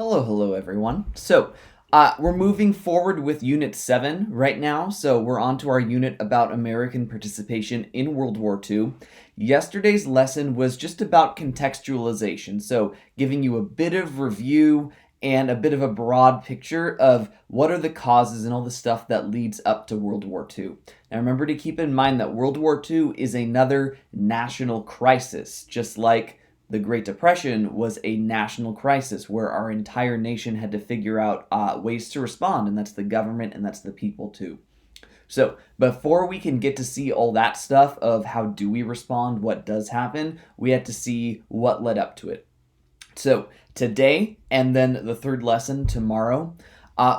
Hello everyone. We're moving forward with Unit 7 right now. So, we're on to our unit about American participation in World War II. Yesterday's lesson was just about contextualization. So, giving you a bit of review and a bit of a broad picture of what are the causes and all the stuff that leads up to World War II. Now, remember to keep in mind that World War II is another national crisis, just like the Great Depression was a national crisis where our entire nation had to figure out ways to respond, and that's the government and that's the people too. So, before we can get to see all that stuff of how do we respond, what does happen, we have to see what led up to it. So, today and then the third lesson tomorrow,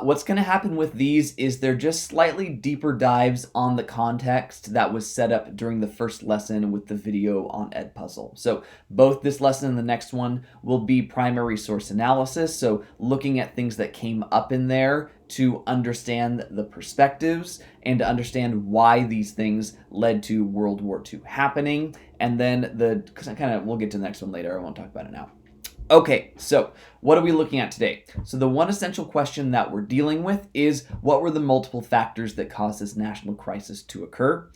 what's going to happen with these is they're just slightly deeper dives on the context that was set up during the first lesson with the video on Edpuzzle. So both this lesson and the next one will be primary source analysis, so looking at things that came up in there to understand the perspectives and to understand why these things led to World War II happening. And then we'll get to the next one later, I won't talk about it now. Okay, so what are we looking at today? So the one essential question that we're dealing with is what were the multiple factors that caused this national crisis to occur?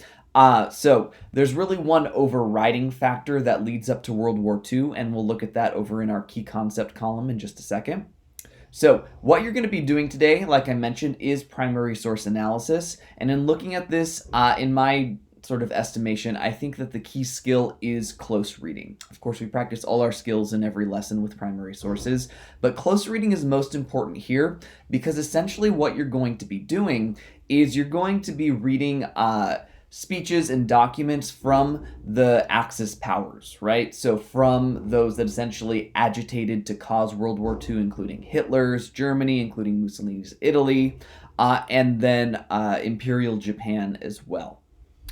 So there's really one overriding factor that leads up to World War II, and we'll look at that over in our key concept column in just a second. So what you're going to be doing today, like I mentioned, is primary source analysis. And in looking at this, in my sort of estimation, I think that the key skill is close reading. Of course, we practice all our skills in every lesson with primary sources, but close reading is most important here because essentially what you're going to be doing is you're going to be reading speeches and documents from the Axis powers, right? So from those that essentially agitated to cause World War II, including Hitler's Germany, including Mussolini's Italy, and then Imperial Japan as well.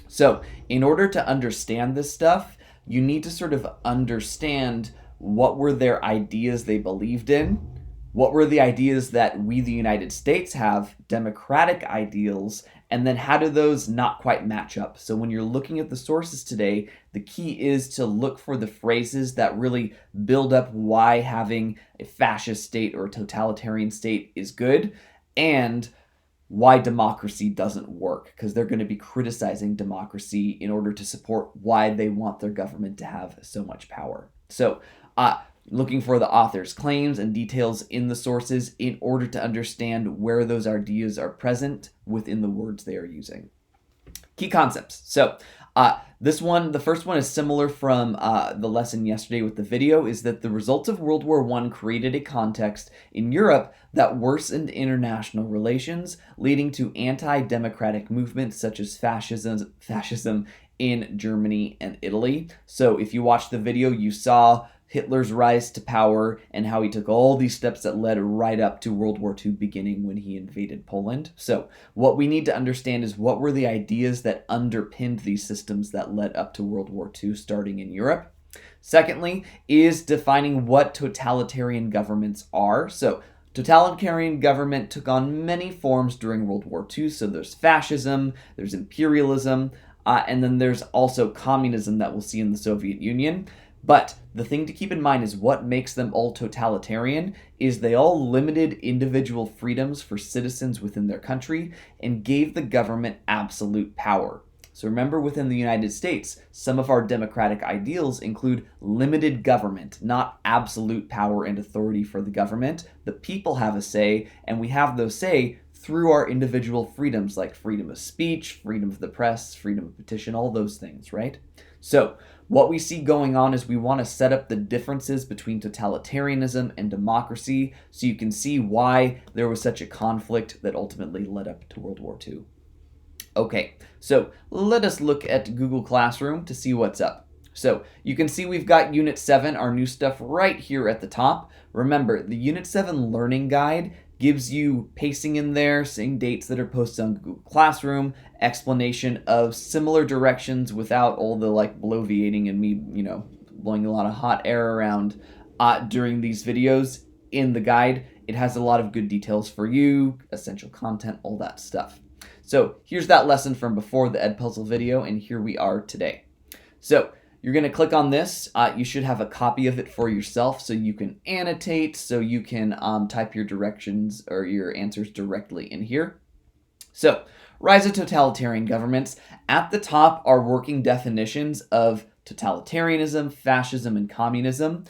So, in order to understand this stuff, you need to sort of understand what were their ideas they believed in, what were the ideas that we, the United States, have, democratic ideals, and then how do those not quite match up? So when you're looking at the sources today, the key is to look for the phrases that really build up why having a fascist state or a totalitarian state is good, and why democracy doesn't work, because they're going to be criticizing democracy in order to support why they want their government to have so much power. So, looking for the author's claims and details in the sources in order to understand where those ideas are present within the words they are using. Key concepts. So, the first one is similar from the lesson yesterday with the video, is that the results of World War I created a context in Europe that worsened international relations, leading to anti-democratic movements such as fascism in Germany and Italy. So if you watched the video, you saw Hitler's rise to power and how he took all these steps that led right up to World War II beginning when he invaded Poland. So what we need to understand is what were the ideas that underpinned these systems that led up to World War II starting in Europe. Secondly is defining what totalitarian governments are. So totalitarian government took on many forms during World War II. So there's fascism, there's imperialism, and then there's also communism that we'll see in the Soviet Union. But the thing to keep in mind is what makes them all totalitarian is they all limited individual freedoms for citizens within their country and gave the government absolute power. So remember, within the United States, some of our democratic ideals include limited government, not absolute power and authority for the government. The people have a say, and we have those say through our individual freedoms like freedom of speech, freedom of the press, freedom of petition, all those things, right? So what we see going on is we want to set up the differences between totalitarianism and democracy so you can see why there was such a conflict that ultimately led up to World War II. Okay, so let us look at Google Classroom to see what's up. So you can see we've got Unit 7, our new stuff right here at the top. Remember, the Unit 7 Learning Guide gives you pacing in there, seeing dates that are posted on Google Classroom, explanation of similar directions without all the bloviating and me, blowing a lot of hot air around during these videos. In the guide, it has a lot of good details for you, essential content, all that stuff. So here's that lesson from before the Edpuzzle video, and here we are today. So you're going to click on this. You should have a copy of it for yourself so you can annotate, so you can type your directions or your answers directly in here. So, rise of totalitarian governments. At the top are working definitions of totalitarianism, fascism, and communism.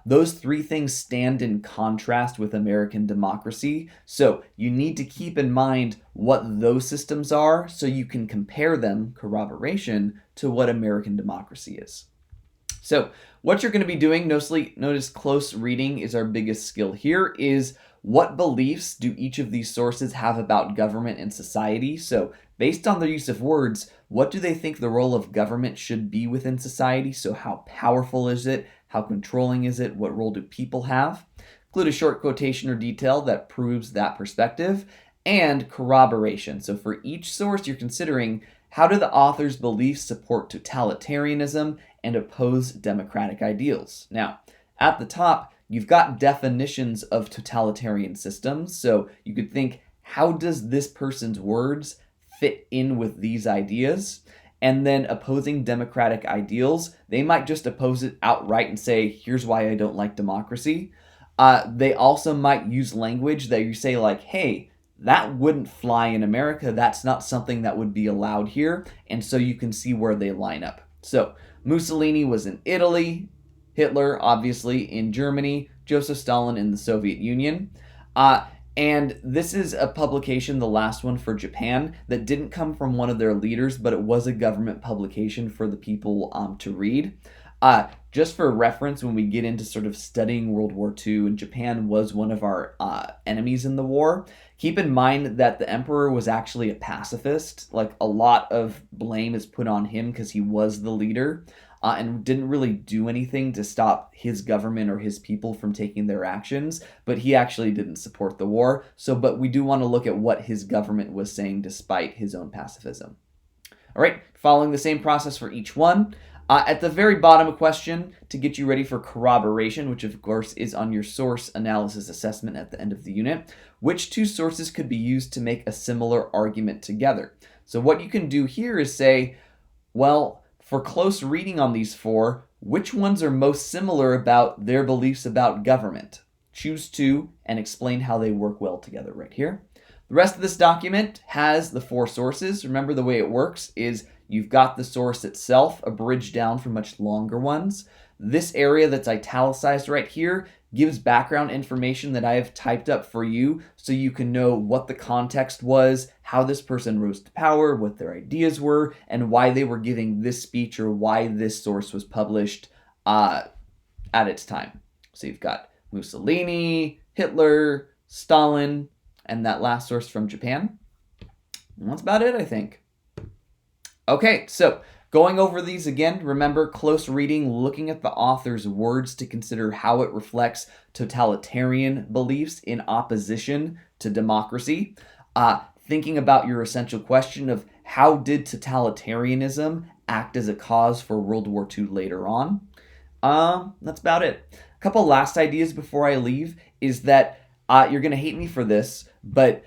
Those three things stand in contrast with American democracy. So you need to keep in mind what those systems are so you can compare them, corroboration, to what American democracy is. So what you're going to be doing, notice close reading is our biggest skill here, is what beliefs do each of these sources have about government and society? So based on their use of words, what do they think the role of government should be within society? So how powerful is it? How controlling is it? What role do people have? Include a short quotation or detail that proves that perspective, and corroboration. So for each source you're considering, how do the author's beliefs support totalitarianism and oppose democratic ideals? Now, at the top, you've got definitions of totalitarian systems. So you could think, how does this person's words fit in with these ideas? And then opposing democratic ideals, they might just oppose it outright and say, here's why I don't like democracy. They also might use language that you say like, hey, that wouldn't fly in America. That's not something that would be allowed here. And so you can see where they line up. So Mussolini was in Italy, Hitler, obviously, in Germany, Joseph Stalin in the Soviet Union. And this is a publication, the last one for Japan, that didn't come from one of their leaders, but it was a government publication for the people to read. Just for reference, when we get into sort of studying World War II, and Japan was one of our enemies in the war, keep in mind that the emperor was actually a pacifist. Like, a lot of blame is put on him because he was the leader. And didn't really do anything to stop his government or his people from taking their actions, but he actually didn't support the war. But we do want to look at what his government was saying despite his own pacifism. All right, following the same process for each one. At the very bottom, a question to get you ready for corroboration, which of course is on your source analysis assessment at the end of the unit. Which two sources could be used to make a similar argument together? So what you can do here is say, well, for close reading on these four, which ones are most similar about their beliefs about government? Choose two and explain how they work well together right here. The rest of this document has the four sources. Remember, the way it works is you've got the source itself, abridged down from much longer ones. This area that's italicized right here gives background information that I have typed up for you so you can know what the context was, how this person rose to power, what their ideas were, and why they were giving this speech or why this source was published at its time. So you've got Mussolini, Hitler, Stalin, and that last source from Japan. And that's about it, I think. Okay, so going over these again, remember close reading, looking at the author's words to consider how it reflects totalitarian beliefs in opposition to democracy. Thinking about your essential question of how did totalitarianism act as a cause for World War II later on. That's about it. A couple last ideas before I leave is that you're going to hate me for this, but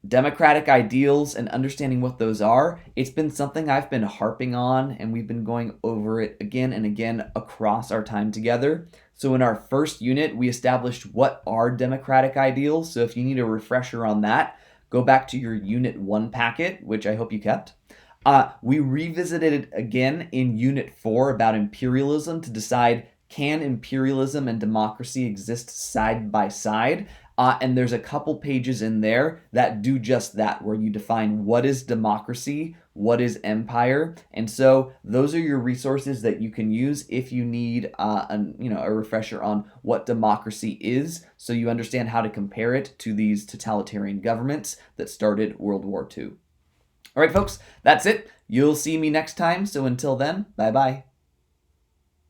democratic ideals and understanding what those are, it's been something I've been harping on, and we've been going over it again and again across our time together. So in our first unit, we established what are democratic ideals. So if you need a refresher on that, go back to your Unit 1 packet, which I hope you kept. We revisited it again in Unit 4 about imperialism to decide, can imperialism and democracy exist side by side? And there's a couple pages in there that do just that, where you define what is democracy, what is empire. And so those are your resources that you can use if you need a refresher on what democracy is, so you understand how to compare it to these totalitarian governments that started World War II. All right, folks, that's it. You'll see me next time. So until then, bye-bye.